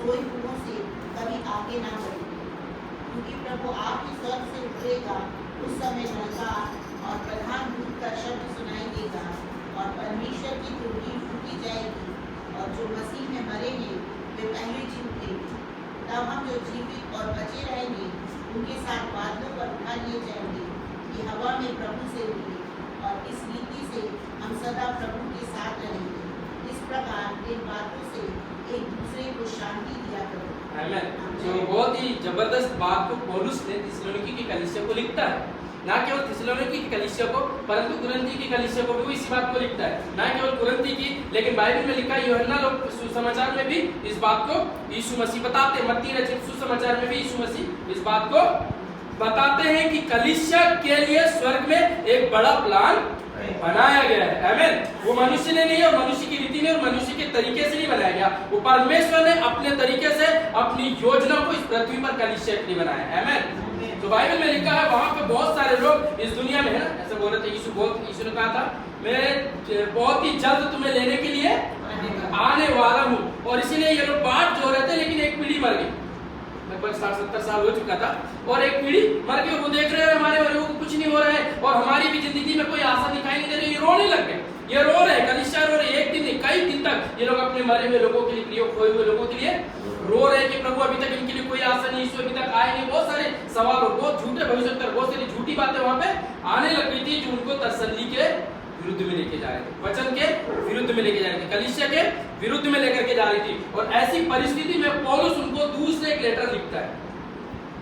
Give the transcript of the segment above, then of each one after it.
द्रोही मुंहों से कभी आगे ना बढ़ेंगे, क्योंकि प्रभु आपके स्वर्ग से उतरेगा। उस समय ललकार और प्रधान दूत का शब्द सुनाई देगा और परमेश्वर की तुरही फूंकी जाएगी, और जो मसीह में मरे हैं वे पहले जी उठेंगे। तब हम जो जीवित और बचे रहेंगे उनके साथ बादलों पर उठा लिए जाएंगे कि हवा में प्रभु से उड़े, और इस रीति से हम सदा प्रभु के साथ रहेंगे। इस प्रकार इन बातों से एक दूसरे को शांति दिया करो। आमीन। जो बहुत ही जबरदस्त बात को पौलुस ने थिस्सलुनीकी की कलीसिया को लिखता है, ना केवल थिस्सलुनीकी की कलीसिया को परंतु कुरिन्थी की कलीसिया को भी वो इसी बात को लिखता है। ना केवल कुरिन्थी की, लेकिन बाइबल में लिखा है, यूहन्ना लोग सुसमाचार में भी इस बात को यीशु मसीह बताते हैं। मत्ती रचित सुसमाचार में भी यीशु मसीह इस बात को बताते हैं कि कलीसिया के लिए स्वर्ग में एक बड़ा प्लान बनाया गया है। आमीन। वो मनुष्य ने नहीं, और मनुष्य की रीति ने और मनुष्य के तरीके से नहीं बनाया गया, वो परमेश्वर ने अपने तरीके से अपनी योजना को इस पृथ्वी पर कलीसिया के लिए बनाया है। आमीन। तो बाइबल में लिखा है, वहां पे बहुत सारे लोग इस दुनिया में है ना, ऐसे बोल रहे थे, यीशु ने कहा था, मैं बहुत ही जल्द तुम्हें लेने के लिए आने वाला हूँ। और इसीलिए ये लोग बाट जो रहे थे, लेकिन एक पीढ़ी मर गई, लगभग 60-70 साल हो चुका था, और एक पीढ़ी मर गई। वो देख रहे हैं हमारे लोगों को कुछ नहीं हो रहा है, और हमारी भी जिंदगी में कोई आशा दिखाई नहीं दे रही। ये रोने लग गए, ये रो रहे, कलीसिया रो रहे। एक दिन नहीं, कई दिन तक ये लोग अपने मरे हुए लोगों के लिए, प्रिय खोए हुए लोगों के लिए रो रहे कि प्रभु अभी तक इनके लिए कोई आशा नहीं, यीशु अभी तक आए नहीं। बहुत सारे सवाल और बहुत झूठे भविष्यवक्ता, बहुत सारी झूठी बातें वहां पे आने लग गई थी, जो उनको तसल्ली के विरुद्ध में लेके जा रहे थे, वचन के विरुद्ध में लेके जा रहे थे, कलीसिया के विरुद्ध में लेकर के जा रही थी। और ऐसी परिस्थिति में पौलुस उनको दूर से एक लेटर लिखता है,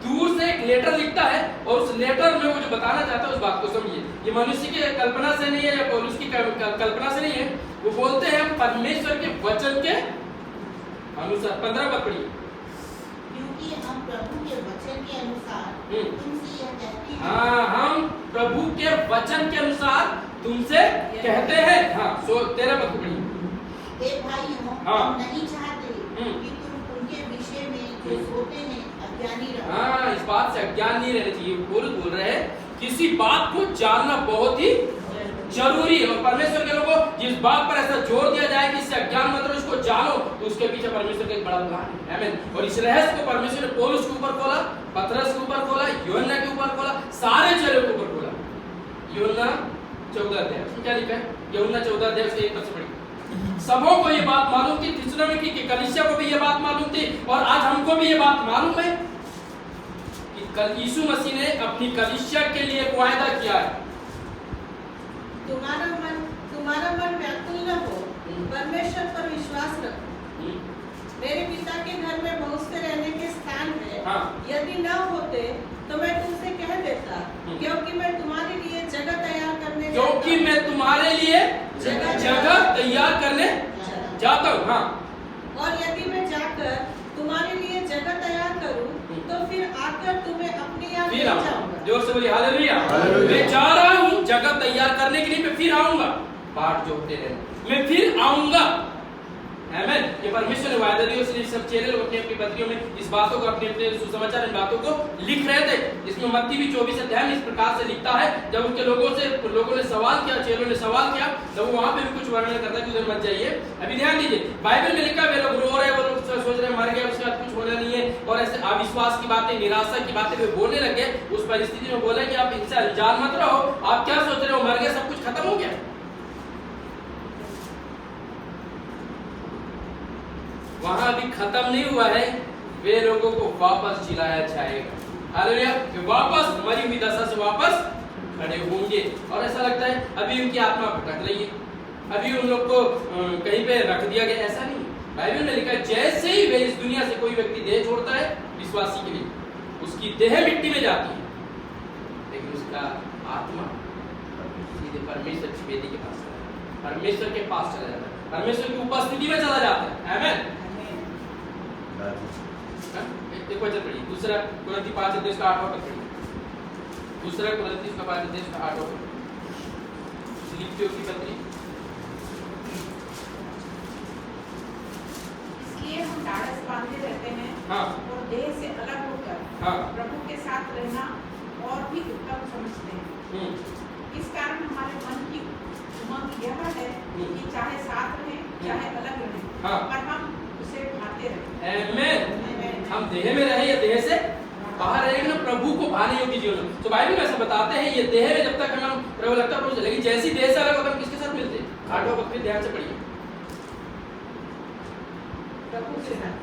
दूर से एक लेटर लिखता है, और उस लेटर में वो जो बताना चाहता है उस बात को समझिए। ये मनुष्य की कल्पना से नहीं है, या पौलुस की कल्पना से नहीं है। वो बोलते हैं परमेश्वर के वचन के अनुसार। 15 पद पढ़िए। क्योंकि हम प्रभु के वचन के अनुसार तुमसे यह कहते हैं। हाँ, हम प्रभु के वचन के अनुसार तुमसे कहते हैं। हाँ, 13 पद पढ़िए। हे भाइयों, हम नहीं चाहते कि तुम उनके विषय में जो सोते हैं अज्ञानी रहो। हाँ, इस बात से अज्ञान नहीं रहना चाहिए। पौलुस बोल रहे हैं किसी बात को जानना बहुत ही जरूरी है, और परमेश्वर के लोगों जिस बात पर ऐसा जोर दिया जाए कि इससे अज्ञान मतलब इसको जानो, तो उसके पीछे परमेश्वर का एक बड़ा प्लान है। आमीन। और इस रहस्य को परमेश्वर ने पौलुस के ऊपर खोला, पतरस के ऊपर खोला, यूहन्ना के ऊपर खोला, सारे चेलों के ऊपर खोला। यूहन्ना 14 अध्याय, उसमें क्या लिखा है? यूहन्ना 14 अध्याय उसके 1 पद से पढ़िए। सबों को ये बात मालूम थी, थिस्सलुनीकी की कलीसिया को भी ये बात मालूम थी, और आज हमको भी ये बात मालूम है कि कल यीशु मसीह ने अपनी कलीसिया के लिए एक वायदा किया है। तुम्हारा मन व्याकुल न हो, परमेश्वर पर विश्वास रखो। मेरे पिता के घर में बहुत से रहने के स्थान है। हाँ। यदि न होते तो मैं तुमसे कह देता, क्योंकि मैं तुम्हारे लिए जगह तैयार करने जाता हूँ। हाँ। और यदि मैं जाकर तुम्हारे लिए जगह तैयार करूं, तो फिर आकर तुम्हें अपने यहाँ ले जाऊंगा। जोर से बोलिए हालेलुया। मैं जा रहा हूँ जगह तैयार करने के लिए, मैं फिर आऊंगा। बाट जोड़ते रहे, मैं फिर आऊंगा। आमीन। ये परमेश्वर ने वायदा दिया, इसलिए सब चेले लोग अपनी अपनी पत्रियों में इस बातों को, अपने अपने सुसमाचार इन बातों को लिख रहे थे। इसमें मत्ती भी 24 अध्याय में इस प्रकार से लिखता है, जब उनके लोगों ने सवाल किया, चेलों ने सवाल किया, तब वहां पे भी कुछ वर्णन करता है कि उधर मत जाइए। अभी ध्यान दीजिए, बाइबल में लिखा है वे लोग रो रहे, वो लोग सोच रहे मर गए, उसके बाद कुछ होना नहीं है, और ऐसे अविश्वास की बातें, निराशा की बातें वे बोलने लगे। उस परिस्थिति में बोले कि आप इनसे अनजान मत रहो, आप क्या सोच रहे हो, मर गए, सब कुछ खत्म हो गया। वहां भी खत्म नहीं हुआ है, वे लोगों को वापस जिलाया जाएगा। हालेलुया। वापस मरी हुई दशा से वापस खड़े होंगे। और ऐसा लगता है अभी उनकी आत्मा भटक रही है, अभी उन लोग को कहीं पे रख दिया गया, ऐसा नहीं। बाइबल में लिखा है जैसे ही वे इस दुनिया से कोई व्यक्ति देह छोड़ता है विश्वासी के लिए, उसकी देह मिट्टी में जाती है, लेकिन उसका आत्मा सीधे परमेश्वर की वेदी के पास चला जाता है, परमेश्वर के पास चला जाता है, परमेश्वर की उपस्थिति में चला जाता है। आमीन। एक वचन पढ़िए, दूसरा कुरिन्थी 5 अध्याय का 8वां पद पढ़िए। दूसरा कुरिन्थी 5 अध्याय का 8वां पद। फिलिप्पियों की पत्री। इसलिए हम ढाढ़स बांधे रहते हैं। हाँ। और देह से अलग होकर हाँ। प्रभु के साथ रहना और भी उत्तम समझते हैं। इस कारण हमारे मन की उमंग यह है कि चाहे साथ रहें चाहे अलग रहें, हाँ। पर हम उसे भाते रहें। आमीन। हम देह में रहे या देह से बाहर रहेंगे ना प्रभु को भाने योग्य जीवन। तो बाइबल में ऐसा बताते हैं ये देह में जब तक हम प्रभु लगता प्रभु, लेकिन जैसी देह से अलग होकर हम किसके साथ मिलते हैं? 8वां पद पे ध्यान से पढ़िए। प्रभु के साथ।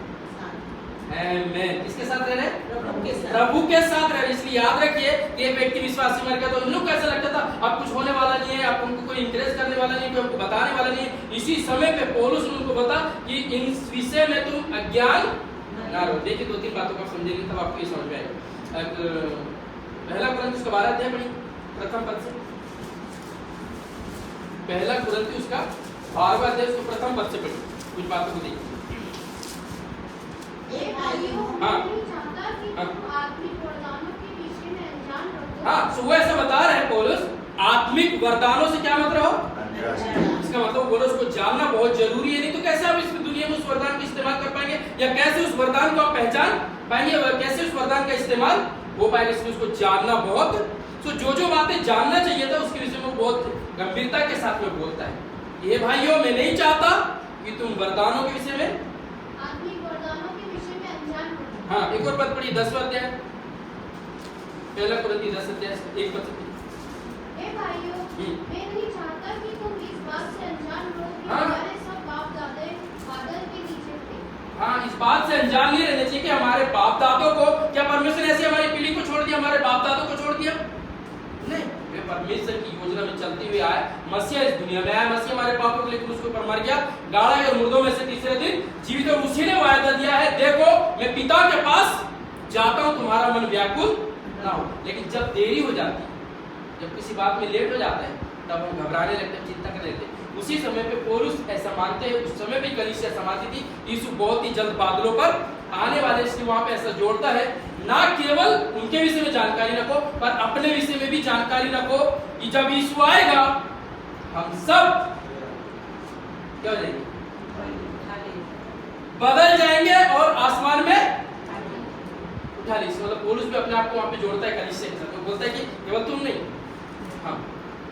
आमेन। किसके साथ रह रहे? प्रभु के साथ। प्रभु के साथ रह रहे। इसलिए याद रखिए कि एक व्यक्ति विश्वासी मर गया तो उन लोग कैसा लगता था, अब कुछ होने वाला नहीं है, अब उनको कोई इंकरेज करने वाला नहीं, कोई उनको बताने वाला नहीं है। इसी समय पे पौलुस ने उनको बता कि इन विषय में तुम अज्ञान ना रहो। देखिए 2-3 बातों को समझेंगे तब आपको ये समझ में आएगा। पहला कुरिन्थियों 12 अध्याय पढ़िए प्रथम पद से। पहला कुरिन्थियों उसका 12वां अध्याय उसको प्रथम पद से पढ़िए, कुछ बातों को देखिए। हाँ। हाँ, वो ऐसा बता रहे हैं पौलुस, आत्मिक वरदानों से क्या मत रहो? इसका मतलब पौलुस को जानना बहुत जरूरी है, नहीं तो कैसे आप इस दुनिया में उस वरदान का इस्तेमाल कर पाएंगे, या कैसे उस वरदान को आप पहचान पाएंगे, और कैसे उस वरदान का इस्तेमाल हो पाएगा। इसलिए उसको जानना बहुत, तो जो बातें जानना चाहिए था उसके विषय में बहुत गंभीरता के साथ में बोलता है। ये भाइयों, मैं नहीं चाहता कि तुम वरदानों के विषय में, हाँ एक और पद पढ़िए 10वां अध्याय, पहला कुरिन्थियों 10 अध्याय 1 पद। हे भाइयों, मैं नहीं चाहता कि तुम इस बात से अनजान रहो कि हाँ। हमारे सब बाप दादे बादल के नीचे थे। हाँ, इस बात से अनजान नहीं रहना चाहिए कि हमारे बाप दादों को, क्या परमेश्वर ऐसे हमारी पीढ़ी को छोड़ दिया, हमारे बाप दादों को छोड़ दिया? नहीं, वे परमेश्वर की योजना में चलते हुए आए। मसीह इस दुनिया में आया, मसीह हमारे पापों के लिए क्रूस के ऊपर मर गया, गाड़ा और मुर्दों में से तीसरे दिन जीवित, और उसी ने वायदा दिया है, देखो मैं पिता के पास जाता हूँ, तुम्हारा मन व्याकुल ना हो। लेकिन जब देरी हो जाती है, जब किसी बात में लेट हो जाता है, तब हम घबराने लगते हैं, चिंता करने लगते हैं। उसी समय पे पौलुस ऐसा मानते हैं, उस समय पे कलीसिया समाती थी, यीशु बहुत ही जल्द बादलों पर आने वाले, इसलिए वहां पे ऐसा जोड़ता है, ना केवल उनके विषय में जानकारी रखो, पर अपने विषय में भी जानकारी रखो कि जब यीशु आएगा हम सब क्या हो जाएंगे? बदल जाएंगे और आसमान में उठा ली। मतलब पौलुस भी अपने आप को वहां पे जोड़ता है कलीसिया के साथ, वो बोलता है कि केवल तुम नहीं, हाँ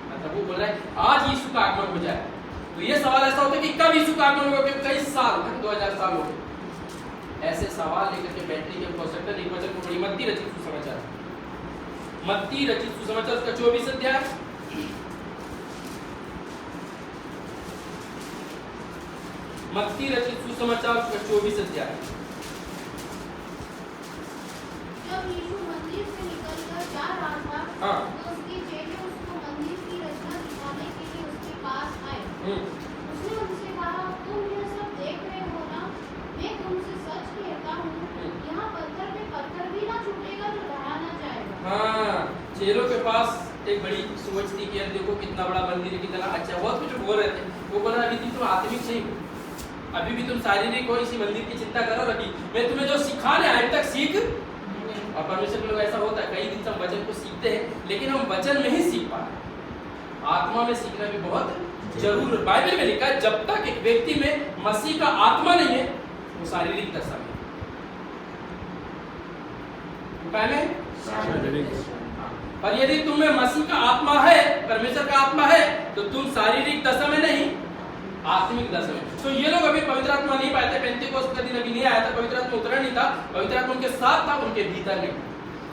मतलब वो बोल रहा है आज यीशु का आगमन हो जाए। तो ये सवाल ऐसा होता है कि कब यीशु का आगमन होगा, क्योंकि कई साल 2000 साल हो गए। ऐसे सवाल लेकर के बैटरी के हो सकता है। एक वचन को पढ़िए, मत्ती रचित सुसमाचार, मत्ती रचित सुसमाचार उसका 24 अध्याय, मत्ती रचित सुसमाचार उसका 24 अध्याय। जब यीशु मंदिर से निकलकर जा रहा था, हाँ। तो उसके चेले उसको मंदिर की रचना दिखाने के लिए उसके पास आए। उसने उनसे कहा, तुम यह सब देख रहे हो ना? मैं तुमसे सच कहता हूँ, यहाँ पत्थर पे पत्थर भी ना छूटेगा जो ढहा ना जाएगा। हाँ, चेलों के पास एक बड़ी सोच थी कि यार देखो कितना बड़ा मंदिर है, कितना अच्छा, बहुत कुछ बोल रहे थे। वो बोल रहा अभी तुम आत्मिक नहीं हो, अभी भी तुम शारीरिक हो, इसी मंदिर की चिंता करो, अभी मैं तुम्हें जो सिखाने अभी तक सीख। और परमेश्वर के लोग ऐसा होता है, कई दिन से हम वचन को सीखते हैं, लेकिन हम वचन में ही सीख पाते। आत्मा में सीखना भी बहुत जरूर। बाइबल में लिखा है जब तक एक व्यक्ति में मसीह का आत्मा नहीं है, वो शारीरिक दशा में। और यदि तुम्हें मसीह का आत्मा है, परमेश्वर का आत्मा है, तो तुम शारीरिक दशा में नहीं, आत्मिक दशा में। तो ये लोग अभी पवित्र आत्मा नहीं पाए थे, पेंतीकोस्त का दिन अभी नहीं आया था, पवित्र आत्मा उतरा नहीं था, पवित्र आत्मा उनके साथ था, उनके भीतर नहीं।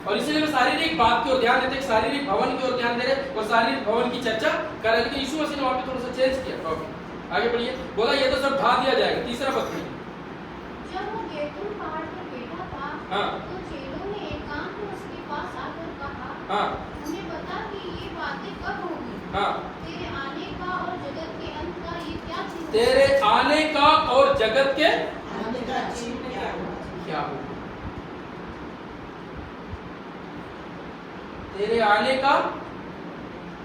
और इसलिए वे शारीरिक बात की ओर ध्यान देते, शारीरिक भवन की ओर ध्यान दे रहे और शारीरिक भवन की चर्चा कर रहे। लेकिन यीशु मसीह ने वहां पे थोड़ा सा चेंज किया टॉपिक। आगे बढ़िए, बोला ये तो सब ढा दिया जाएगा। तीसरा पद पढ़िए। जब वो जैतून पहाड़ पर बैठा था, हाँ। तो चेलों ने एकांत में उसके पास आकर कहा, हाँ। हमें बता कि ये बातें कब होंगी? हाँ। तेरे आने का और जगत के अंत का ये क्या चिन्ह है? तेरे आने का और जगत के आने का चिन्ह क्या होगा? क्या होगा? तेरे आने का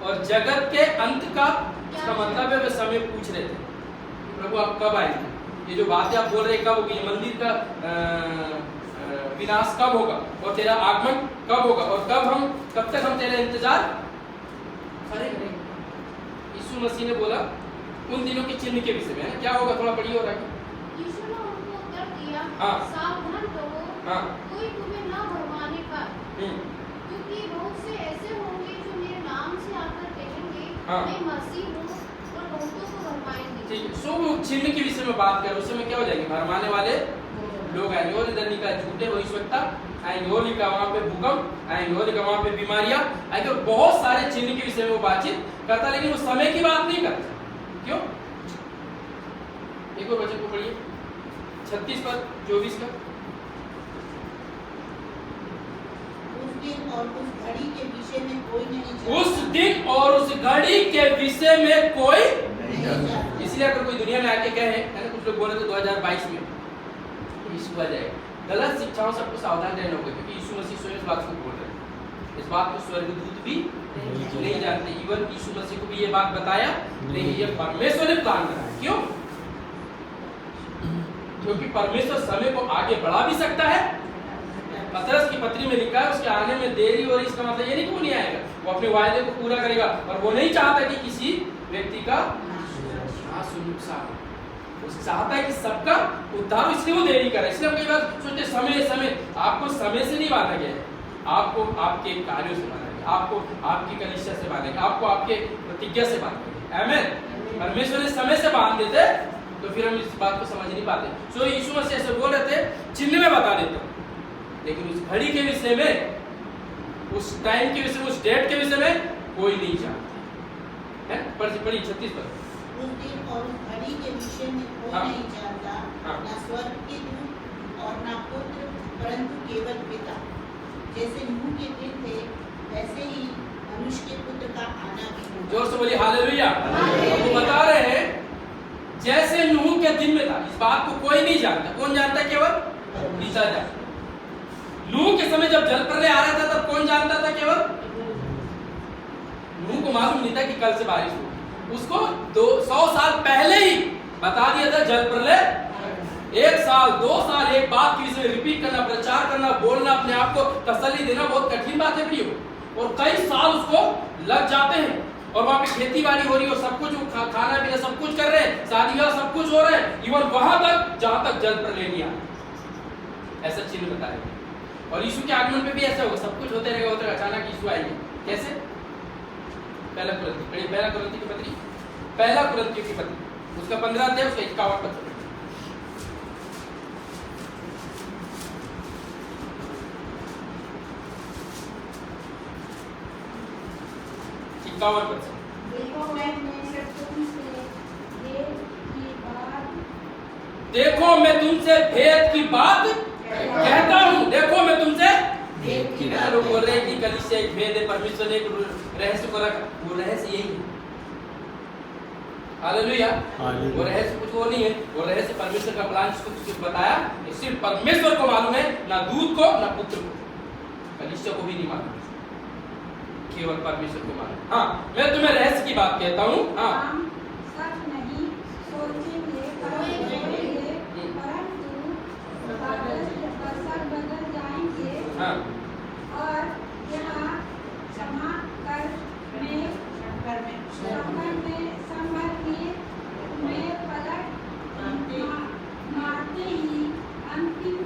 और जगत के अंत का, इसका मतलब है वे समय पूछ रहे थे, प्रभु आप कब आएंगे? ये जो बातें आप बोल रहे कब होगी? मंदिर का विनाश कब होगा और तेरा आगमन कब होगा, और कब तक हम तेरा इंतजार करेंगे? यीशु मसीह ने बोला उन दिनों के चिन्ह के विषय में, क्या होगा? थोड़ा पढ़िए और आगे। यीशु ने उनको उत्तर दिया, हाँ। सावधान रहो, हाँ। कोई तुम्हें न भरमाने पाए, क्योंकि बहुत से ऐसे होंगे जो मेरे नाम से आकर कहेंगे, हाँ। मैं मसीह हूँ, और बहुतों को भरमाएंगे। ठीक है, सो वो चिन्ह के विषय में बात कर, उस समय क्या हो जाएंगे? भरमाने वाले लोग आएंगे और इधर लिखा है झूठे भविष्यवक्ता आएंगे, और लिखा वहां पे भूकंप आएंगे, और लिखा वहां पे बीमारियां आएंगे, और बहुत सारे चिन्ह के विषय में वो बातचीत करता, लेकिन वो समय की बात नहीं करता। क्यों? एक और वचन को पढ़िए 36 पद 24 का। उस दिन और उस घड़ी के विषय में कोई नहीं जानता। उस दिन और उस घड़ी के विषय में कोई नहीं जानता। इसलिए अगर कोई दुनिया में आके कहे है ना, कुछ लोग बोले थे 2022 में यीशु आ जाएगा, गलत शिक्षाओं से आपको सावधान रहना होगा, क्योंकि यीशु मसीह स्वयं इस बात को बोल रहे हैं। इस बात को स्वर्गदूत भी नहीं जानते, इवन यीशु मसीह को भी ये बात बताया नहीं, ये परमेश्वर ने प्लान करा है। क्यों? क्योंकि परमेश्वर समय को आगे बढ़ा भी सकता है। पतरस की पत्री में लिखा है उसके आने में देरी, और इसका मतलब ये नहीं कि वो नहीं आएगा, वो अपने वायदे को पूरा करेगा, और वो नहीं चाहता कि किसी व्यक्ति का नुकसान। वो चाहता है कि सबका उद्धार, इसलिए वो देरी करे। इसलिए हम कई बार सोचते समय आपको समय से नहीं बांधा गया है, आपको आपके कार्यों से बांधा गया, आपको आपकी कलीसिया से बांधा गया, आपको आपके प्रतिज्ञा से बांधा गया। आमीन। परमेश्वर ने समय से बांध देते तो फिर हम इस बात को समझ नहीं पाते। सो यीशु मसीह ऐसे बोल रहे थे, चिन्ह में बता देता हूं, लेकिन उस घड़ी के विषय में, उस टाइम के विषय में, उस डेट के विषय में कोई नहीं जानता है। पढ़ी 36 पर। उस दिन और उस घड़ी के विषय में कोई हाँ। नहीं जानता, हाँ। ना स्वर्ग के दूत और ना पुत्र, परंतु केवल पिता। जैसे नूह के दिन थे वैसे ही मनुष्य के पुत्र का आना भी होगा। जोर से बोलिए हालेलुया। हालेलुया। वो बता रहे हैं जैसे नूह के दिन में था, इस बात को कोई नहीं जानता। कौन जानता है? केवल पिता जानता। नूह के समय जब जल प्रलय आ रहा था तब कौन जानता था? केवल नूह को मालूम नहीं था कि कल से बारिश होगी। उसको 100 साल पहले ही बता दिया था जल प्रलय 1 साल 2 साल एक बात की विषय रिपीट करना, प्रचार करना, बोलना, अपने आप को तसल्ली देना बहुत कठिन बात है प्रियो, और कई साल उसको लग जाते हैं। और वहां पे खेती बाड़ी हो रही है, सब कुछ खाना पीना सब कुछ कर रहे हैं, शादी विवाह सब कुछ हो रहा है, इवन वहां तक जहां तक जल प्रलय नहीं आया। ऐसा चिन्ह बताया। और यीशु के आगमन पे भी ऐसा होगा, सब कुछ होते रहेगा, अचानक यीशु आएंगे। कैसे? पहला कुरिन्थियों की पत्री, पहला कुरिन्थियों की पत्री उसका 15 अध्याय उसका 51 पद। देखो मैं तुमसे भेद की बात कहता हूँ। देखो मैं तुमसे लोग बोल रहे हैं कि कलीसिया एक भेद है, परमेश्वर ने एक रहस्य को रखा, वो रहस्य यही है। हालेलुया। वो रहस्य कुछ वो नहीं है, वो रहस्य परमेश्वर का प्लान कुछ बताया, सिर्फ परमेश्वर को मालूम है, ना दूत को ना पुत्र को, कलीसिया को भी नहीं मालूम, केवल परमेश्वर को मालूम। हाँ, मैं तुम्हें रहस्य की बात कहता हूँ। हाँ, सच नहीं सोचेंगे परंतु बदल जाएंगे। हाँ, और यहाँ क्षमा करने में पलट मारते ही अंतिम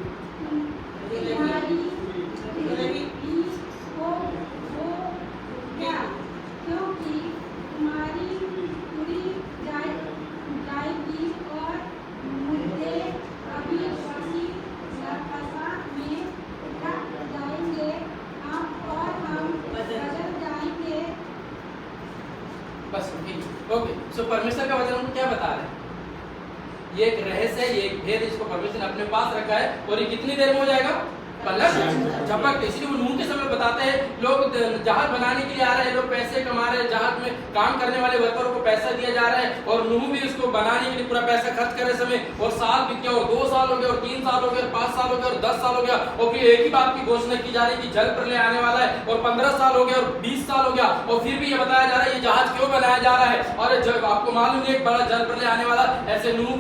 तुम्हारी हो गया, क्योंकि तुम्हारी पूरी जाएगी और मुद्दे अविश्वासी सरकसा में उठा जाएंगे, हम बदल जाएंगे। बस ओके। सो परमेश्वर का वचन हमको क्या बता रहे हैं? ये एक रहस्य है, ये एक भेद, इसको परमेश्वर ने अपने पास रखा है, और ये कितनी देर में हो जाएगा? पलट झपक। इसलिए वो नूह के समय बताते हैं, लोग जहाज बनाने के लिए आ रहे हैं, लोग पैसे कमा रहे हैं, जहाज में काम करने वाले वर्करों को पैसा दिया जा रहा है, और नूह भी उसको बनाने के लिए पूरा पैसा खर्च कर रहे समय, और साल बीत गया, और 2 साल हो गए, और 3 साल हो गए, और 5 साल हो गए, और 10 साल हो गया, और फिर एक ही बात की घोषणा की जा रही है कि जल प्रलय आने वाला है, और 15 साल हो गया, और 20 साल हो गया, और फिर भी ये बताया जा रहा है ये जहाज क्यों बनाया जा रहा है, और जब आपको मालूम है एक बड़ा जल प्रलय आने वाला, ऐसे नूह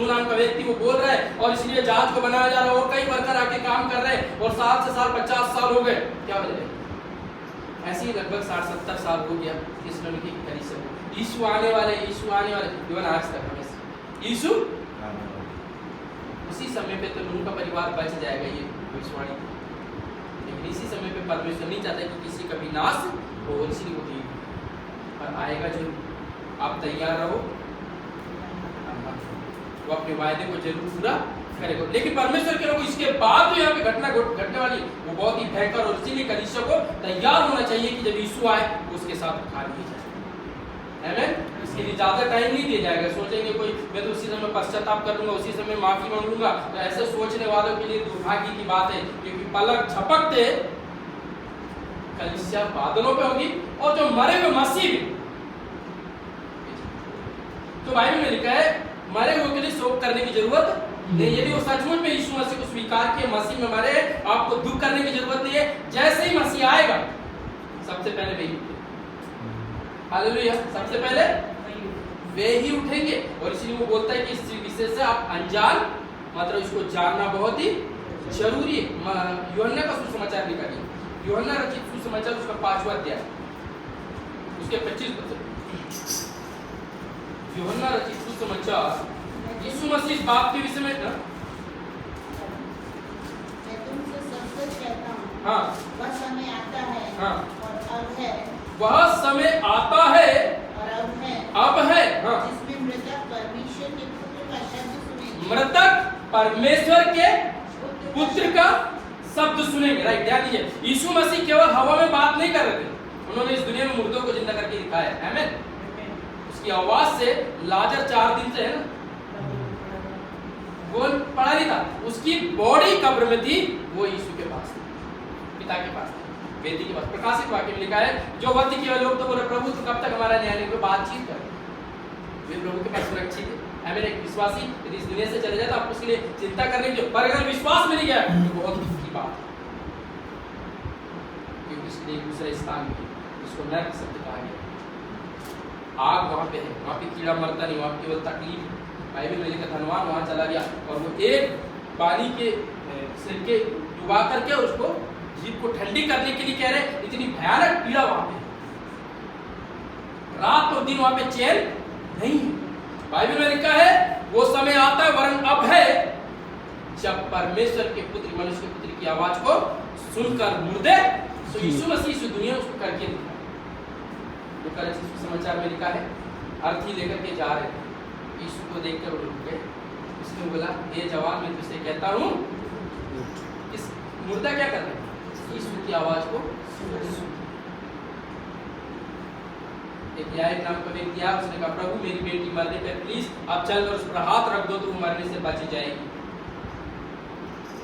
नाम का व्यक्ति वो बोल रहा है, और इसलिए जहाज को बनाया जा रहा है, और कई वर्कर आके काम कर रहे हैं, और 7 से साल 50 साल हो गए। क्या वजह है? ऐसे ही लगभग 60-70 साल हो गया थिस्सलुनीके की कलीसिया को। यीशु आने वाले, इवन आज तक हमें यीशु उसी समय पे तो नूह का परिवार बच जाएगा, ये भविष्यवाणी। लेकिन इसी समय पे परमेश्वर नहीं चाहता कि किसी का भी नाश हो, इसलिए वो ठीक पर आएगा जरूर। आप तैयार रहो, वो अपने वायदे को जरूर पूरा करेगा। लेकिन परमेश्वर के लोग इसके बाद जो यहाँ पे घटना घटने वाली वो बहुत ही भयंकर, और इसीलिए कलीसिया को तैयार होना चाहिए कि जब यीशु आए तो उसके साथ उठा लिया जाए। आमीन। इसके लिए ज्यादा टाइम नहीं दिया जाएगा। सोचेंगे कोई मैं तो उसी समय पश्चाताप कर लूंगा, उसी समय माफी मांग लूंगा, तो ऐसे सोचने वालों के लिए दुर्भाग्य की बात है, क्योंकि पलक झपकते कलीसिया बादलों पे होगी और जो मरे हुए मसीह भी, तो बाइबल में लिखा है मरे हुए के लिए शोक करने की जरूरत नहीं। यदि वो सचमुच में यीशु मसीह को स्वीकार किए, मसीह में मरे, आपको दुख करने की जरूरत नहीं है। जैसे ही मसीह आएगा सबसे पहले वही, हालेलुया, सबसे पहले वे ही उठेंगे। और इसलिए वो बोलता है कि इस विषय से आप अनजान, मतलब इसको जानना बहुत ही जरूरी है। यूहन्ना का सुसमाचार लिखा गया, यूहन्ना रचित सुसमाचार उसका 5वां अध्याय उसके 25। यूहन्ना रचित सुसमाचार यीशु मसीह बाप के विषय में, मैं तुमसे सच-सच कहता हूँ, हाँ, वह समय आता है हाँ, और अब है, वह समय आता है और अब है, हाँ, जिसमें मृतक परमेश्वर के पुत्र का शब्द सुनेंगे। मृतक परमेश्वर के पुत्र का शब्द सुनेंगे। राइट, ध्यान दीजिए, यीशु मसीह केवल हवा में बात नहीं कर रहे थे, उन्होंने इस दुनिया में मुर्दों को जिंदा करके दिखाया। आमीन। उसकी आवाज से लाजर 4 दिन से है ना, वो पड़ा नहीं था, उसकी बॉडी कब्र में थी, वो यीशु के पास थी, पिता के पास थी, वेदी के पास। प्रकाशित वाक्य में लिखा है जो वक्त के लोग तो बोले प्रभु तो कब तक हमारा न्याय लेंगे, बातचीत कर, वे प्रभु के पास सुरक्षित है। हमें एक विश्वासी यदि इस दुनिया से चले जाए तो आपको उसके लिए चिंता करने की, पर अगर विश्वास मिल गया तो बहुत दुख की बात है, क्योंकि उसके लिए दूसरे स्थान में उसको नरक शब्द कहा गया। आग वहां पे है, वहां पे कीड़ा मरता नहीं, वहां केवल तकलीफ। बाइबल में लिखा धनवान वहां चला गया और वो एक पानी के सिरके डुबा करके उसको जीभ को ठंडी करने के लिए कह रहे, इतनी भयानक पीड़ा वहां पे, रात और दिन वहां पे चैन नहीं है। बाइबल में लिखा है वो समय आता है, वरन अब है, जब परमेश्वर के पुत्र, मनुष्य के पुत्र की आवाज को सुनकर मुर्दे, तो यीशु मसीह इस दुनिया में उसको करके दिखा। समाचार में लिखा है अर्थी लेकर के जा रहे थे, यीशु को देखकर वो रुक गए। उसने बोला ये जवान मैं तुझसे कहता हूँ, इस मुर्दा क्या कर रहे हैं, यीशु की आवाज को सुन। एक याईर नाम का व्यक्ति आया, उसने कहा प्रभु मेरी बेटी मरने पर प्लीज आप चल और उस पर हाथ रख दो तो वो मरने से बच जाएगी।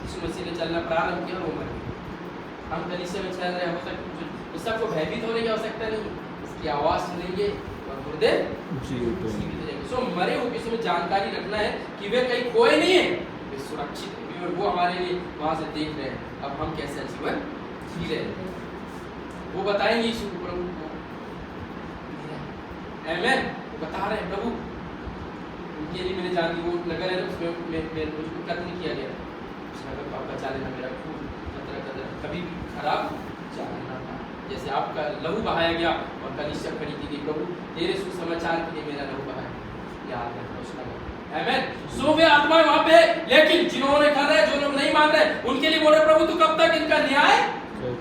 यीशु मसीह ने चलना प्रारंभ किया और वो मर गई। हम कलीसिया में चल रहे हैं, हो सकता है सबको भयभीत होने की आवश्यकता नहीं, इसकी आवाज सुनेंगे और मुर्दे जीवित हो जाएंगे। सो मरे हुए किसी में जानकारी रखना है कि वे कहीं खोए नहीं है, वे सुरक्षित है, और वो हमारे लिए वहां से देख रहे हैं अब हम कैसा जीवन जी रहे हैं, वो बताएंगे यीशु प्रभु को। आमीन। बता रहे हैं प्रभु उनके लिए मैंने जान दी, वो नगर है उसमें मुझको कत्ल नहीं किया गया, उस नगर को आप बचा लेना, मेरा खून कतरा कभी भी खराब जाना था, जैसे आपका लहू बहाया गया और कलीसिया खड़ी की गई, प्रभु तेरे सुसमाचार के लिए मेरा लहू बहाया, याद रखना उस नगर। आमीन। सो वे आत्माएं वहां पे, लेकिन जिन्होंने कर रहे, जो लोग नहीं मान रहे, उनके लिए बोले प्रभु तू कब तक इनका न्याय नहीं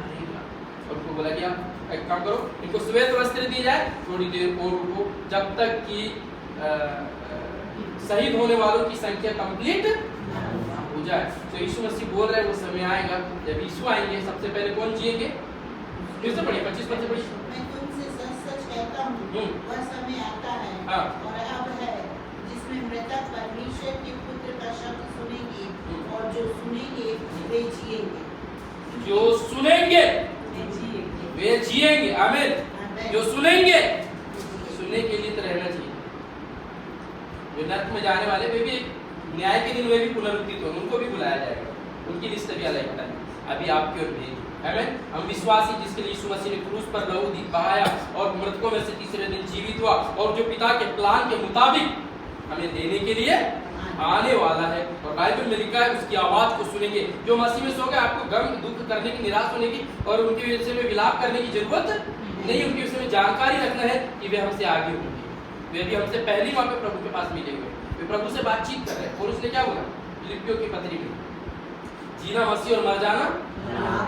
करेगा। और उनको बोला गया एक काम करो, इनको श्वेत वस्त्र दिए जाए, थोड़ी देर और रुको, जब तक कि शहीद होने वालों की संख्या कंप्लीट हो जाए। तो यीशु मसीह बोल रहे हैं वो समय आएगा जब यीशु आएंगे, सबसे पहले कौन जिएंगे, फिर से पढ़िए 25 पद से पढ़िए। मैं तुमसे सच-सच कहता हूँ, वह समय आता है हाँ। और अब है, जिसमें मृतक परमेश्वर के पुत्र का शब्द सुनेंगे, और जो सुनेंगे वे जिएंगे। जो सुनेंगे वे जिएंगे। आमीन। जो सुनेंगे, सुनने के लिए तो रहना चाहिए। जो नरक में जाने वाले वे भी न्याय के दिन वे भी पुनरुत्थित होंगे, उनको भी बुलाया जाएगा, उनकी लिस्ट भी अलग है, अभी आपकी ओर भेजी। आमीन। हम विश्वासी जिसके लिए यीशु मसीह ने क्रूस पर लहू बहाया और मृतकों में से तीसरे दिन जीवित हुआ, और जो पिता के प्लान के मुताबिक हमें देने के लिए आने वाला है, और बाइबल में लिखा है उसकी आवाज को सुनेंगे। जो मसीह में सो गए, आपको गम दुख करने की, निराश होने की और उनके विषय में विलाप करने की जरूरत नहीं, उनके विषय में जानकारी रखना है कि वे हमसे आगे होंगे, वे भी हमसे पहली वहां पे प्रभु के पास मिले हुए, वे प्रभु से बातचीत कर रहे हैं। और उसने क्या बोला फिलिप्पियों की पत्री में, जीना मसीह और मर जाना,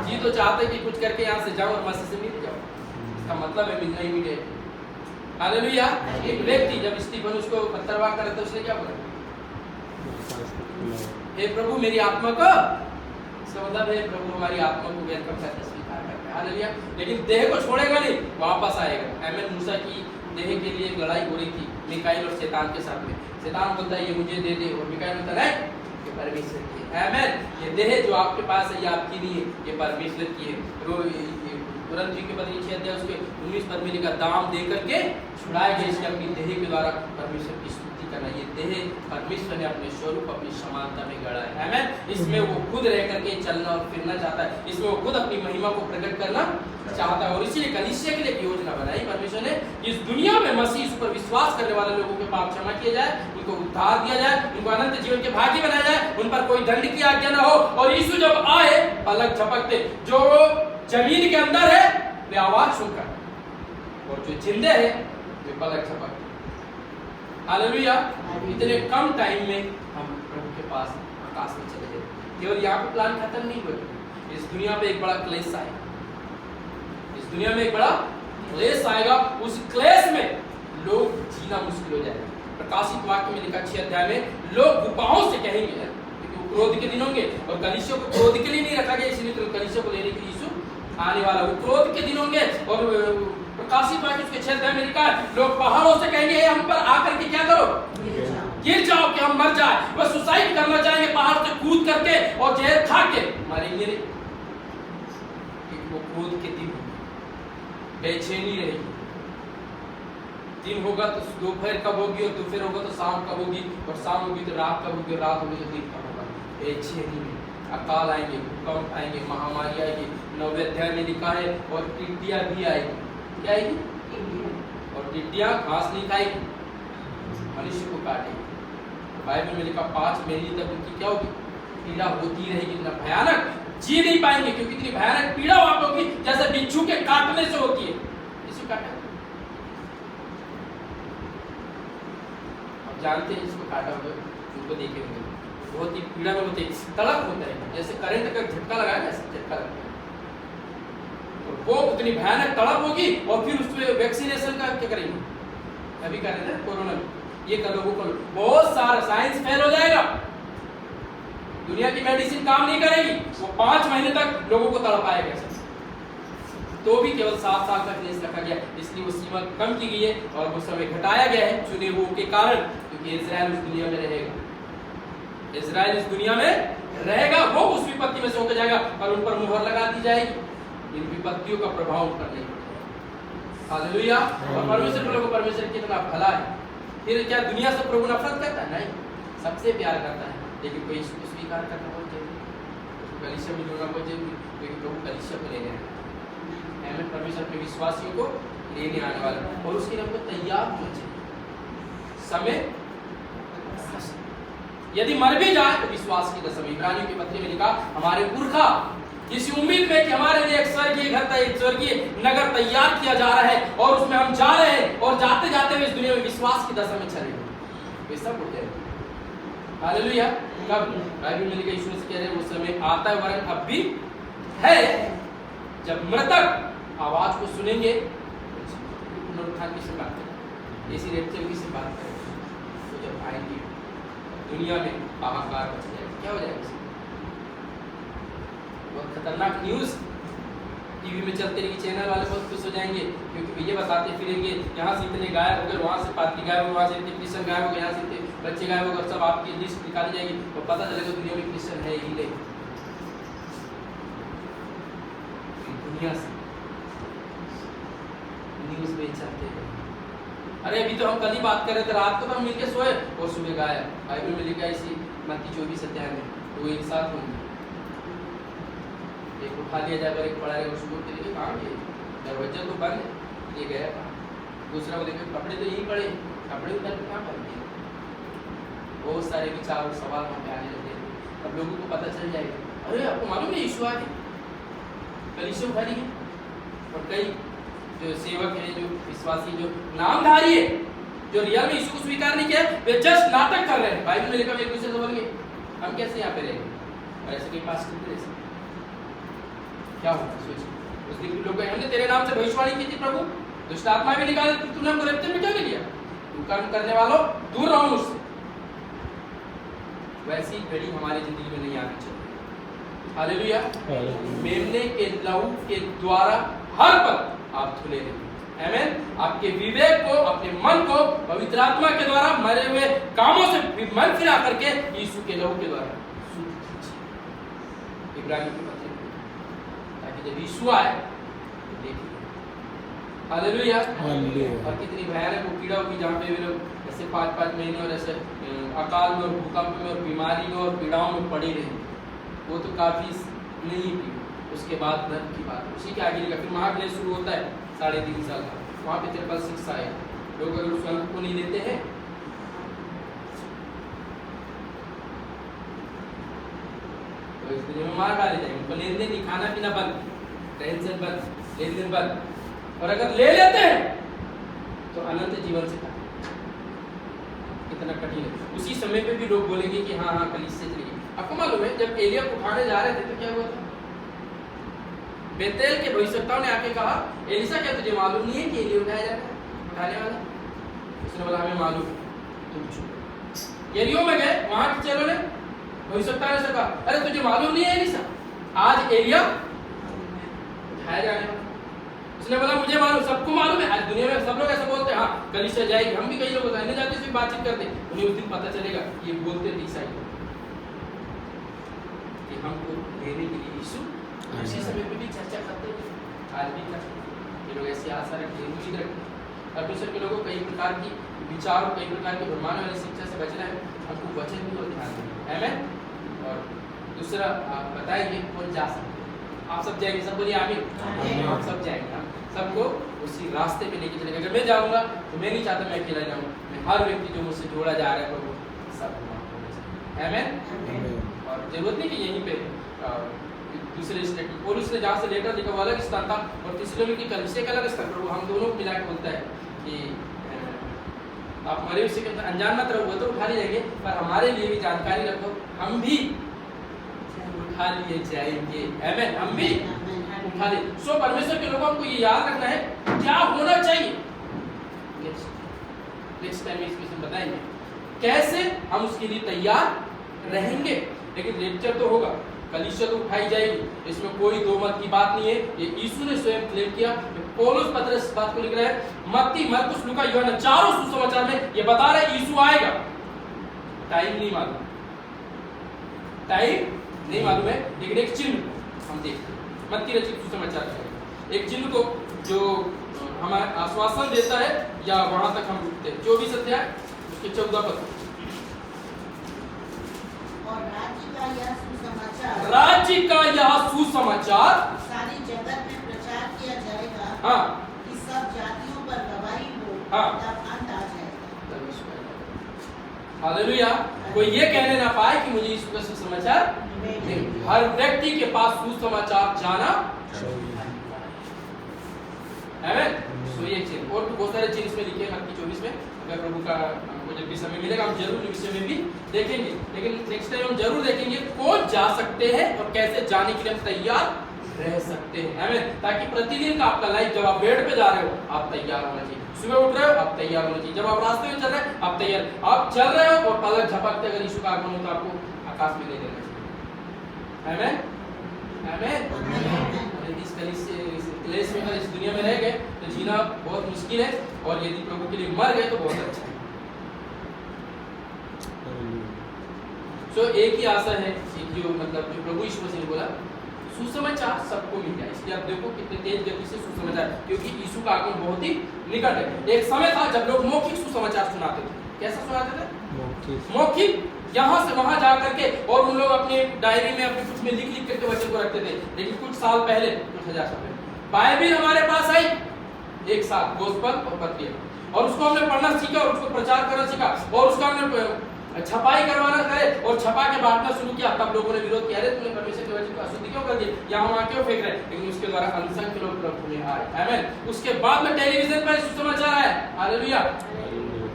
जी तो चाहते कि कुछ करके यहाँ से जाओ और मसीह से मिल जाओ, इसका मतलब है मिलना ही मिले। हालेलुया। एक व्यक्ति जब स्टीफन उसको पत्थरवाह कर रहा था, उसने क्या बोला, हे प्रभु मेरी आत्मा को, इसका मतलब है प्रभु हमारी आत्मा को वेलकम करके स्वीकार करता है, हालेलुया। लेकिन देह को छोड़ेगा नहीं, वापस आएगा। आमेन। मूसा की देह के लिए एक लड़ाई हो रही थी मिकाईल और शैतान के साथ में। शैतान बोलता है ये मुझे दे दे, और मिकाईल बोलता है ये परमेश्वर की है। आमेन। ये देह जो आपके पास है ये आपकी नहीं है, ये परमेश्वर की है। तुरंत जी के पद 6 अध्याय उसके 19 पद में लिखा, दाम दे करके छुड़ाया गया इसने अपनी देह के द्वारा परमेश्वर की स्तुति करना। ये देह परमेश्वर ने अपने स्वरूप अपनी समानता में गढ़ा है। आमेन। इसमें वो खुद रह करके चलना और फिरना चाहता है, इसमें वो खुद अपनी महिमा को प्रकट करना चाहता है। और इसीलिए कलीसिया के लिए एक योजना बनाई परमेश्वर ने, इस दुनिया में मसीह इस पर विश्वास करने वाले लोगों के पाप क्षमा किए जाए, उनको उद्धार दिया जाए, उनको अनंत जीवन के भागी बनाया जाए, उन पर कोई दंड की आज्ञा न हो। और यीशु जब आए पलक झपकते, जो जमीन के अंदर है वे आवाज सुनकर, और जो जिंदे है वे पलक झपकते। हालेलुया। इतने कम टाइम में हम प्रभु के पास आकाश में चले गए। केवल यहाँ पे प्लान खत्म नहीं हुआ, इस दुनिया में एक बड़ा क्लेश आएगा, इस दुनिया में एक बड़ा क्लेश आएगा। उस क्लेश में लोग जीना मुश्किल हो जाएगा। प्रकाशित वाक्य में लिखा 6 अध्याय में, लोग गुफाओं से कहेंगे, क्योंकि क्रोध के दिन होंगे और कलीसिया को क्रोध के लिए नहीं रखा गया, इसलिए तो कलीसिया को लेने के लिए यीशु आने वाला। वो क्रोध के दिन होंगे। और प्रकाशित वाक्य उसके 6 अध्याय में लिखा है, लोग पहाड़ों से कहेंगे हम पर आकर के क्या करो, गिर जाओ कि हम मर जाए। वह सुसाइड करना चाहेंगे, पहाड़ से कूद करके और जहर खा के मरेंगे नहीं, क्योंकि वो क्रोध के दिन बेचैनी रहेगी। दिन होगा तो दोपहर कब होगी, और दोपहर होगा तो शाम कब होगी, और शाम होगी तो रात कब होगी, और रात होगी तो दिन कब होगा। बेचैनी में अकाल आएंगे, भूकंप आएंगे, महामारी आएगी। 9वें अध्याय में लिखा है, और टिड्डियां भी आएगी। क्या आएगी? और टिड्डियां घास नहीं खाएगी, मनुष्य को काटेगी। बाइबल में लिखा 5 महीने तक उनकी क्या होगी, पीड़ा होती रहेगी। इतना भयानक जी नहीं पाएंगे, क्योंकि इतनी भयानक पीड़ा वहां पर होगी जैसे बिच्छू के काटने से होती है। इसी काटा, आप जानते हैं जिसको काटा होगा उनको देखे होंगे, बहुत ही पीड़ा में होते हैं, तड़प होता है, जैसे करंट का झटका लगाया ना, ऐसे झटका लगता है। और वो उतनी भयानक तड़प होगी। और फिर उसमें वैक्सीनेशन का क्या करेंगे, अभी कर रहे थे कोरोना में, ये कर लो वो कर लो, बहुत सारा साइंस फेल हो जाएगा, दुनिया की मेडिसिन काम नहीं करेगी। वो 5 महीने तक लोगों को तड़पाएगा, तो भी केवल 7 साल का केस रखा गया, इसलिए वो सीमा कम की गई है और वो समय घटाया गया है चुने हुओं के कारण, क्योंकि इजराइल उस दुनिया में रहेगा। इजराइल इस दुनिया में रहेगा, वो उस विपत्ति में से होकर जाएगा और उन पर मुहर लगा दी जाएगी। इन विपत्तियों का प्रभाव उन पर नहीं पड़ेगा। हालेलुया। और परमेश्वर को परमेश्वर कितना भला है। फिर क्या दुनिया से प्रभु नफरत करता है? नहीं, सबसे प्यार करता है, लेकिन कोई इसको स्वीकार करना बहुत जरूरी, कलीसिया में जुड़ना बहुत जरूरी, क्योंकि प्रभु कलीसिया को लेने आए, परमेश्वर अपने विश्वासियों को लेने आने वाला, और उसके लिए हमको तैयार होना चाहिए। समय यदि मर भी जाए तो विश्वास की कसम। इब्रानियों के पत्र में लिखा, हमारे पुरखा इस उम्मीद में कि हमारे लिए एक स्वर्गीय घर, एक स्वर्गीय नगर तैयार किया जा रहा है, और उसमें हम जा रहे हैं, और जाते जाते हुए इस दुनिया में विश्वास की दशा में चलेंगे। वे सब हो जाएगा। हालेलुया। कब? बाइबल में लिखा, यीशु मसीह कह रहे हैं वो समय आता है, वरन अब भी है, जब मृतक आवाज को सुनेंगे, पुनरुत्थान की से बात करें, इसी रेप्चर की से बात करें, तो जब आएंगे दुनिया में हाहाकार मच जाएगा। क्या हो जाएगा? बहुत खतरनाक न्यूज टीवी में चलते रहेगी, चैनल वाले बहुत खुश हो जाएंगे, क्योंकि ये बताते फिरेंगे यहाँ से इतने गायब हो गए, वहाँ से पात्री गायब हो, वहाँ से इतने क्रिश्चियन गायब हो गए, यहाँ से इतने बच्चे गायब हो गए, सब आपकी लिस्ट निकाली जाएगी, तो पता चलेगा दुनिया में क्रिश्चियन है ही नहीं। दुनिया से न्यूज में चलते हैं। अरे अभी तो हम कल ही बात कर रहे थे, रात को तो हम मिलके सोए और सुबह गायब। बाइबल में लिखा है इसी मत्ती 24 अध्याय में, तो एक साथ होंगे, एक उठा लिया जाएगा, एक पड़ा रहेगा, उसको के लिए कहाँ गए, दरवाजा तो बंद है, ये गया कहाँ, दूसरा को देखे कपड़े तो यहीं पड़े, कपड़े उतार के कहाँ पड़ गए। बहुत सारे विचार और सवाल वहाँ पे आने लगे। अब लोगों को पता चल जाएगा, अरे आपको मालूम है यीशु आ गए, कलीसिया भरी है, और कई जो सेवक है, जो विश्वासी, जो नामधारी है, जो रियल में यीशु को स्वीकार नहीं किया, वे जस्ट नाटक कर रहे हैं। बाइबल में लिखा, एक दूसरे से बोल गए हम कैसे यहाँ पे रहेंगे, और ऐसे के पास क्या होगा सोचिए। उस दिन लोग हमने तेरे नाम से भविष्यवाणी की थी प्रभु, दुष्ट आत्मा भी निकाले, तूने हमको रेप्चर में क्यों नहीं लिया? तू कर्म करने वालों दूर रहो मुझसे। वैसी घड़ी हमारी जिंदगी में नहीं आनी चाहिए। हालेलुया। मेमने के लहू के द्वारा हर पल आप धुले रहिए। आमीन। आपके विवेक को, अपने मन को पवित्र आत्मा के द्वारा मरे हुए कामों से मन फिरा करके यीशु के लहू के द्वारा शुद्ध कीजिए। इब्रानियों के पत्र ताकि जब यीशु आए देखिए। हालेलुया। और कितनी भयानक वो कीड़ा होगी जहाँ पे वे लोग ऐसे 5-5 महीने और ऐसे अकाल में और भूकंप में और बीमारी में और पीड़ाओं में पड़ी रही। वो तो काफी नहीं थी। उसके बाद नर्क की बात, उसी के आगे फिर महाक्लेश शुरू होता है 3.5 साल का। वहाँ पे त्रिपल शिक्षा है। लोग अगर उस अंक को नहीं लेते हैं तो इस दुनिया में मार डाले जाएंगे। उनको लेन देन नहीं, खाना पीना बंद, रहन सहन बंद, लेन देन बंद। और अगर ले लेते हैं तो अनंत जीवन से कितना कठिन है। उसी समय पे भी लोग बोलेंगे कि हाँ कलीसिया से चलेगी। आपको मालूम है जब एलिया को उठाने जा रहे थे तो क्या हुआ था? बेतेल के भविष्यवक्ताओं ने आके कहा, एलिशा क्या तुझे मालूम नहीं है कि एलिया उठाया जाता है, उठाने वाला? उसने बोला हमें मालूम, तुम चुप। यरीहो में गए, वहां के चेलों ने भविष्यवक्ता ने कहा, अरे तुझे मालूम नहीं है एलिशा आज एलिया उठाया जाने वाला? उसने बोला मुझे मालूम, सबको मालूम है। आज दुनिया में सब लोग ऐसा बोलते हैं, हाँ कलीसिया जाएगी। हम भी कई लोग अन्य जाति से बातचीत करते, उन्हें उस दिन पता चलेगा ये बोलते थे ईसाई कि हमको देने के लिए यीशु। उसी समय पे भी चर्चा करते थे, आज भी करते हैं। ये लोग ऐसी आशा रखते हैं, उम्मीद रखते हैं। परमेश्वर के लोगों को कई प्रकार की विचार और कई प्रकार की भ्रमाने वाली शिक्षा से बचना है। हमको वचन भी और ध्यान देना है। आमीन। और दूसरा बताएंगे कौन जा सकते हैं। आप सब जाएंगे, सब बोलिए आमीन। आप सब जाएंगे, हम सबको उसी रास्ते पे लेके चलेंगे। अगर मैं जाऊंगा तो मैं नहीं चाहता मैं अकेला जाऊं, मैं हर व्यक्ति जो मुझसे जोड़ा जा रहा है वो सब आमीन। और जरूरत नहीं कि यहीं पे दूसरे स्टेट पौलुस ने जहाँ से लेटर लिखा वो अलग स्थान था और थिस्सलुनीकि की कलीसिया का अलग स्थान पर हम दोनों को मिला के बोलता है कि आप मरे हुए के अनजान मत रहो, वो तो उठा लिए पर हमारे लिए भी जानकारी रखो, हम भी उठा लिए जाएंगे। आमीन। हम भी उठा ले। सो परमेश्वर के लोगों को ये याद रखना है क्या होना चाहिए। नेक्स्ट टाइम इसमें बताएंगे कैसे हम उसके लिए तैयार रहेंगे। लेकिन लेक्चर तो होगा, कलीसिया तो उठाई जाएगी, इसमें कोई दो मत की बात नहीं है। ये यीशु ने स्वयं क्लेम किया। पौलुस पत्रस इस बात को लिख रहा है, मत्ती, मरकुस, लूका, यूहन्ना चारों सुसमाचार में ये बता रहे यीशु आएगा। टाइम नहीं मालूम, टाइम नहीं मालूम है, लेकिन एक चिन्ह हम देखते हैं। मत्ती रचित सुसमाचार एक चिन्ह को जो हमारा आश्वासन देता है या वहां तक हम रुकते हैं। 24 अध्याय उसके 14 पद। और राज्य का यह सुसमाचार, राज्य का यह सुसमाचार सारी जगत में प्रचार किया जाएगा। हाँ, कि सब जातियों पर गवाही हो, हाँ, तब अंत आ जाएगा। हालेलुया। कोई ये कहने ना पाए कि मुझे यीशु का सुसमाचार नहीं। हर व्यक्ति के पास सुसमाचार जाना आमीन। सो ये चिन्ह और बहुत सारे चिन्ह इसमें लिखे हैं मत्ती 24 में। अगर प्रभु का हमको जब भी समय मिलेगा हम जरूर विषय में भी देखेंगे। लेकिन नेक्स्ट टाइम हम जरूर देखेंगे कौन जा सकते हैं और कैसे जाने के लिए हम तैयार रह सकते हैं। आमीन। ताकि प्रतिदिन का आपका लाइफ जब आप बेड पे जा रहे हो आप तैयार होना चाहिए, सुबह उठ रहे हो आप तैयार होना चाहिए, जब आप रास्ते में चल रहे हैं आप तैयार, आप चल रहे हो और पलक झपकते अगर यीशु का आगमन हो तो आपको आकाश में ले लेना चाहिए। आमीन। आमीन। इस क्लेश में इस दुनिया में रह गए तो जीना बहुत मुश्किल है और यदि प्रभु के लिए मर गए तो बहुत अच्छा है। सो एक ही आशा है, एक जो मतलब जो प्रभु यीशु मसीह ने बोला सुसमाचार सबको मिल जाए। इसलिए आप देखो कितने तेज गति से सुसमाचार, क्योंकि यीशु का आगमन बहुत ही निकट है। एक समय था जब लोग मौखिक सुसमाचार सुनाते थे। कैसा सुनाते थे? मौखिक, यहाँ से वहां जा करके और उन लोग अपने डायरी में अपने कुछ में लिख लिख करके वचन को रखते थे। लेकिन कुछ साल पहले, कुछ हजार साल पहले बाइबिल हमारे पास आई एक साथ, गोस्पल और पत्रियां, और उसको हमने पढ़ना सीखा और उसको प्रचार करना सीखा और उसका हमने छपाई करवाना करे और छपा के बांटना शुरू किया। तब लोगों ने विरोध किया, अरे तुमने परमेश्वर के वचन को अशुद्ध क्यों कर दिया, यहाँ वहाँ क्यों फेंक रहे। लेकिन उसके द्वारा अनसंख्य लोग प्रभु में आए। आमीन। उसके बाद में टेलीविजन पर सुसमाचार आया। हालेलुया।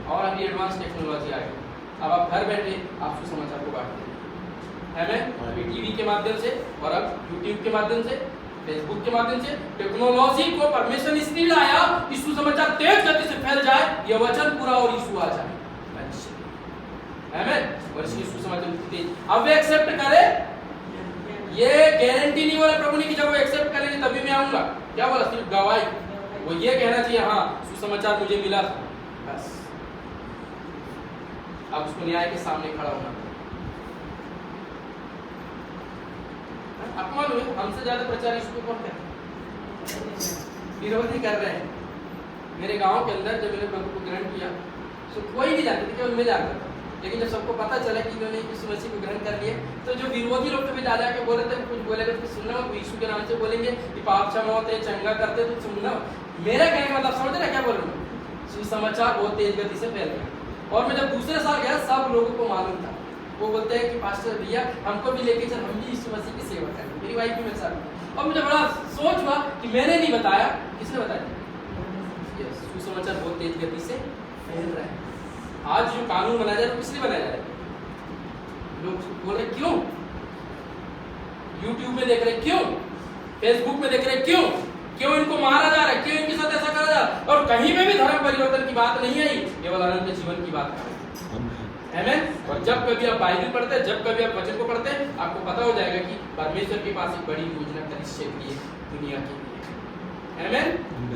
और अभी एडवांस टेक्नोलॉजी आ गई, अब आप घर बैठे आप सुसमाचार को बांटते हैं। आमीन। अभी टीवी के माध्यम से और अब यूट्यूब के माध्यम से, फेसबुक के माध्यम से टेक्नोलॉजी को परमेश्वर ने इसलिए लाया कि सुसमाचार तेज गति से फैल जाए, यह वचन पूरा और यीशु आ जाए। आमीन। और इसकी सुसमाचार तेज। अब वे एक्सेप्ट करे, ये गारंटी नहीं बोला प्रभु ने कि जब वो एक्सेप्ट करेंगे तभी मैं आऊंगा। क्या बोला? सिर्फ गवाही। वो ये कहना चाहिए हाँ सुसमाचार मुझे मिला था, बस। अब उसको न्याय के सामने खड़ा होना। अपमान हुए, हमसे ज्यादा प्रचार इसको कौन करता है? विरोधी कर रहे हैं। मेरे गांव के अंदर जब मैंने प्रभु को ग्रहण किया तो कोई नहीं जानता था, केवल मैं जानता था। लेकिन जब सबको पता चला कि इन्होंने यीशु मसीह को ग्रहण कर लिया, तो जो विरोधी लोग भी जा जाके बोल रहे थे, कुछ बोलेगा तो सुनना, यीशु के नाम से बोलेंगे कि पाप क्षमा होते हैं, चंगा करते तो सुनना। मेरा कहने का मतलब समझ रहे क्या बोल रहा हूँ? सुसमाचार बहुत तेज गति से फैल गया। और मैं जब दूसरे साल गया, सब लोगों को मालूम था। वो बोलते हैं कि पास्टर भैया हमको भी लेके चल, हम भी यीशु मसीह की सेवा करें। मेरी वाइफ भी मेरे साथ। और मुझे बड़ा सोच हुआ कि मैंने नहीं बताया, किसने बताया? सुसमाचार बहुत तेज गति से फैल रहा है। आज जो कानून बनाया जाए, किसने बनाया जाए? लोग बोल रहे क्यों? YouTube में देख रहे क्यों? Facebook में देख रहे क्यों? क्यों इनको मारा जा रहा है? क्यों इनके साथ ऐसा करा जा रहा है? और कहीं में भी धर्म परिवर्तन की बात नहीं आई, केवल अनंत जीवन की बात कर रहे हैं। आमीन। और जब कभी आप बाइबल पढ़ते हैं, जब कभी आप वचन को पढ़ते हैं, आपको पता हो जाएगा कि परमेश्वर के पास एक बड़ी योजना कलिसिया के लिए, दुनिया के लिए। आमीन।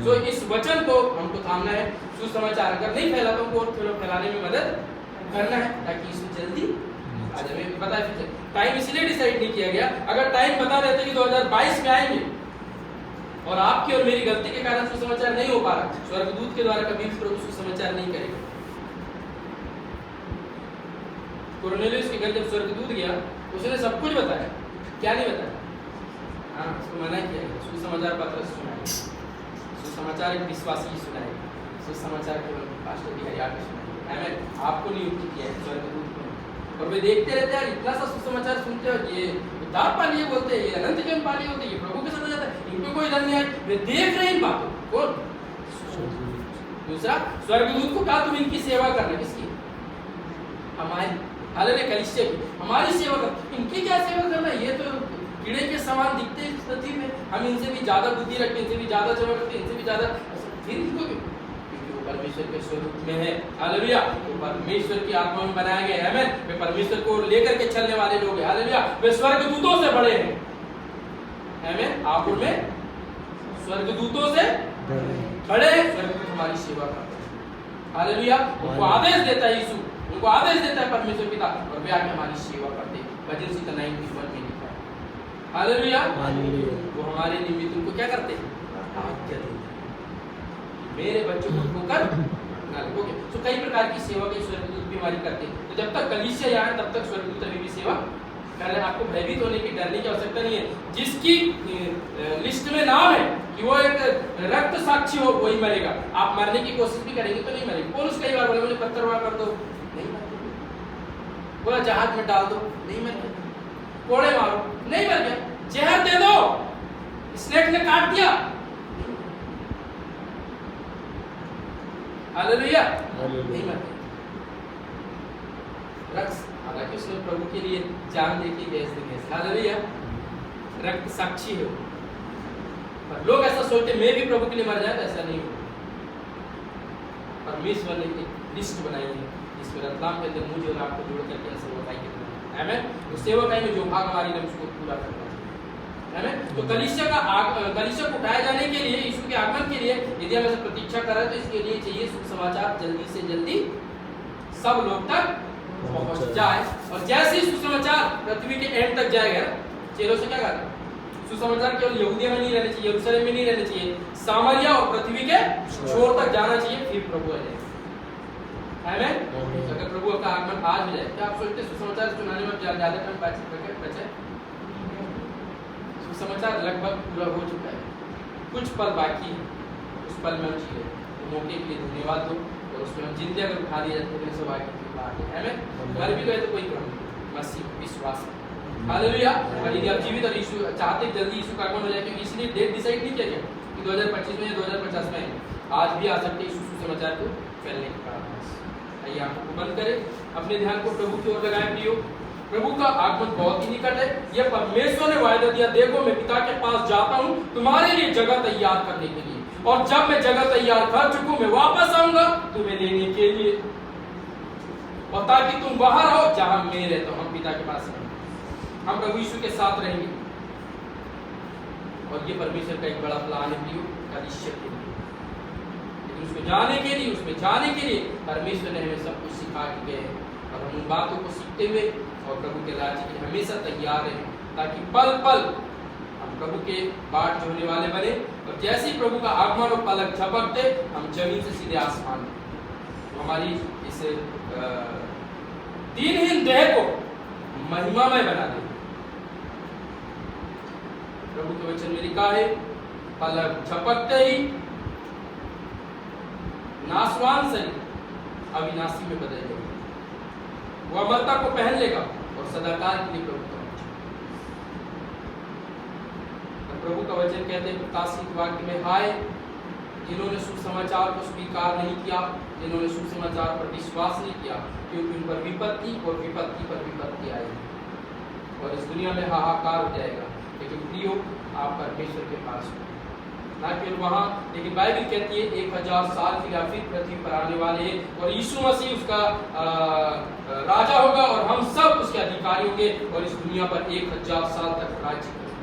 तो इस वचन को हमको थामना है। सुसमाचार अगर नहीं फैला तो हमको और थोड़ा फैलाने में मदद करना है, ताकि इसमें जल्दी आ जाए। मैं बताया फिर टाइम इसलिए डिसाइड नहीं किया गया। अगर टाइम बता देते कि 2022 में आएंगे और आपकी और मेरी गलती के कारण सुसमाचार नहीं हो पा रहा, स्वर्गदूत के द्वारा कभी प्रभु सुसमाचार नहीं करेगा। कुरनेलियुस के घर जब स्वर्गदूत गया, उसने सब कुछ बताया। क्या नहीं बताया? हाँ, उसको मना किया गया। सुसमाचार पत्र सुनाए, सुसमाचार एक विश्वासी सुनाए, सुसमाचार केवल पास्टर बिहारी आके सुनाए। आमीन। आपको नियुक्त किया है, स्वर्गदूत को। और वे देखते रहते हैं, इतना सा सुसमाचार सुनते हो, ये उद्धार पा लिए बोलते हैं, ये अनंत जीवन पा लिए होते हैं, ये प्रभु के साथ हो जाता है, इनको कोई धन नहीं है। वे देख रहे हैं इन बातों को। दूसरा, स्वर्गदूत को कहा तुम इनकी सेवा करना। किसकी? हमारी। हालेलुया, कलीसिया की। हमारी सेवा कर। इनकी क्या सेवा करना? ये तो कीड़े के समान दिखते हैं इस पृथ्वी में, हम इनसे भी ज्यादा बुद्धि रखते हैं, इनसे भी ज्यादा सेवा करते हैं, इनसे भी ज्यादा। फिर इनको क्यों? क्योंकि वो परमेश्वर के स्वरूप में है। हालेलुया, वो परमेश्वर की आत्मा में बनाए गए हैं। आमीन। वे परमेश्वर को लेकर के चलने वाले लोग हैं। हालेलुया, वे स्वर्गदूतों से बड़े हैं। आमीन। आप उनमें स्वर्गदूतों से बड़े हैं। स्वर्गदूत हमारी सेवा करते हैं। हालेलुया, उनको आदेश देता है यीशु, उनको आदेश देता है परमेश्वर पिता, और वे आके हमारी सेवा करते हैं। भजन संहिता 91 में लिखा है। हालेलुया, वो हमारे निमित्त उनको क्या करते हैं? आज्ञा देते हैं। मेरे बच्चों को ठोकर ना लगोगे। तो कई प्रकार की सेवा के स्वर्गदूत भी हमारी करते हैं। तो जब तक कलीसिया यहाँ है, तब तक स्वर्गदूत अभी भी सेवा कर रहे हैं। आपको भयभीत होने की, डरने की आवश्यकता नहीं है। जिसकी लिस्ट में नाम है कि वो एक रक्त साक्षी हो, वही मरेगा। आप मरने की कोशिश भी करेंगे तो नहीं मरेंगे। पौलुस कई बार बोले मुझे पत्थरवार कर दो, नहीं मर। बोला जहाज में डाल दो, नहीं मर गया। कोड़े मारो, नहीं मर गया। जहर दे दो, स्नेक ने काट दिया। हालेलुया, नहीं मर गया। रक्त, हालांकि उसने प्रभु के लिए जान दे के गैस दे गैस। हालेलुया, रक्त साक्षी है। पर लोग ऐसा सोचते मैं भी प्रभु के लिए मर जाए, तो ऐसा नहीं हो। परमेश्वर ने एक लिस्ट बनाई है, जिसमें रतलाम के अंदर मुझे और आपको जोड़ करके सेवकाई करना है। आमीन। उस सेवकाई में जो भाग हमारी है उसको पूरा करना है। आमीन। तो कलीसिया को उठाए जाने के लिए, यीशु के आगमन के लिए यदि हम ऐसे प्रतीक्षा कर रहे हैं, तो इसके लिए चाहिए सुसमाचार जल्दी से जल्दी सब लोग तक पहुंच जाए। और जैसे ही सुसमाचार पृथ्वी के एंड तक जाएगा, चेलों से क्या करना? सुसमाचार केवल यहूदिया में नहीं रहना चाहिए, यरूशलेम में नहीं रहना चाहिए, सामरिया और पृथ्वी के छोर तक जाना चाहिए, फिर प्रभु आ जाए। आमीन। अगर प्रभु का आगमन आज हो जाए, क्या आप सोचते सुसमाचार सुनाने में ज्यादा टाइम बचे? सुसमाचार लगभग पूरा हो चुका है, कुछ पल बाकी है, उस पल में हम जी रहे हैं। तो मौके के लिए धन्यवाद दो, और उसमें हम जिंदगी अगर उठा दिया जाए तो सब आगे की बात है। आमीन। मर भी गए तो कोई प्रॉब्लम नहीं, मसीह विश्वास है। हालेलुया। और यदि आप जीवित और यीशु चाहते जल्दी यीशु का आगमन हो जाए, क्योंकि इसलिए डेट डिसाइड नहीं किया गया कि 2025 में या 2050 में, आज भी आ सकते यीशु सुसमाचार को फैलने के कारण। आइए आंखों को बंद करें, अपने ध्यान को प्रभु की ओर लगाएं। प्रियो, प्रभु का आगमन बहुत ही निकट है। यह परमेश्वर ने वायदा दिया, देखो मैं पिता के पास जाता हूँ तुम्हारे लिए जगह तैयार करने के लिए, और जब मैं जगह तैयार कर चुकूं मैं वापस आऊंगा तुम्हें लेने के लिए। और ताकि तुम वहां रहो जहां मैं रहता हूं, हम पिता के पास रहेंगे, हम प्रभु यीशु के साथ रहेंगे। और ये परमेश्वर का एक बड़ा प्लान है प्रियो, कलीसिया के लिए। लेकिन उसको जाने के लिए, उसमें जाने के लिए परमेश्वर ने हमें सब कुछ सिखा के गए हैं, और हम उन बातों को सीखते हुए और प्रभु के राज्य के लिए हमेशा तैयार रहें, ताकि पल पल हम प्रभु के बाट जो होने वाले बने, और जैसे ही प्रभु का आगमन और पलक झपकते हम जमीन से सीधे आसमान में, तो हमारी इस दीनहीन देह को महिमामय बना दे। प्रभु के वचन में लिखा है, पलक झपकते ही नासवान शरीर अविनाशी में बदल जाएगा, वो अमरता को पहन लेगा और सदाकाल के लिए प्रभु का वचन। प्रभु का वचन कहते हैं प्रकाशित वाक्य में, हाय जिन्होंने सुसमाचार को स्वीकार नहीं किया, जिन्होंने सुसमाचार पर विश्वास नहीं किया, क्योंकि उन पर विपत्ति और विपत्ति पर विपत्ति आएगी और इस दुनिया में हाहाकार हो जाएगा। लेकिन प्रियो, आप परमेश्वर के पास हो, ना केवल वहाँ, लेकिन बाइबल कहती है 1000 साल के लिए फिर पृथ्वी पर आने वाले हैं और यीशु मसीह उसका राजा होगा और हम सब उसके अधिकारी होंगे और इस दुनिया पर 1000 साल तक राज्य करेंगे।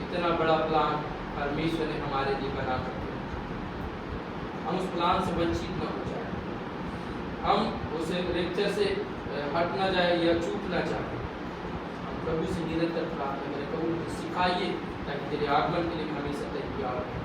इतना बड़ा प्लान परमेश्वर ने हमारे लिए बना कर दिया, हम उस प्लान से वंचित न हो जाए, हम उस लेक्चर से हट ना जाए या चूक ना जाए। हम प्रभु से निरंतर प्रार्थना करें, प्रभु सिखाइए ताकि तेरे आगमन के लिए हमेशा तैयार रहें।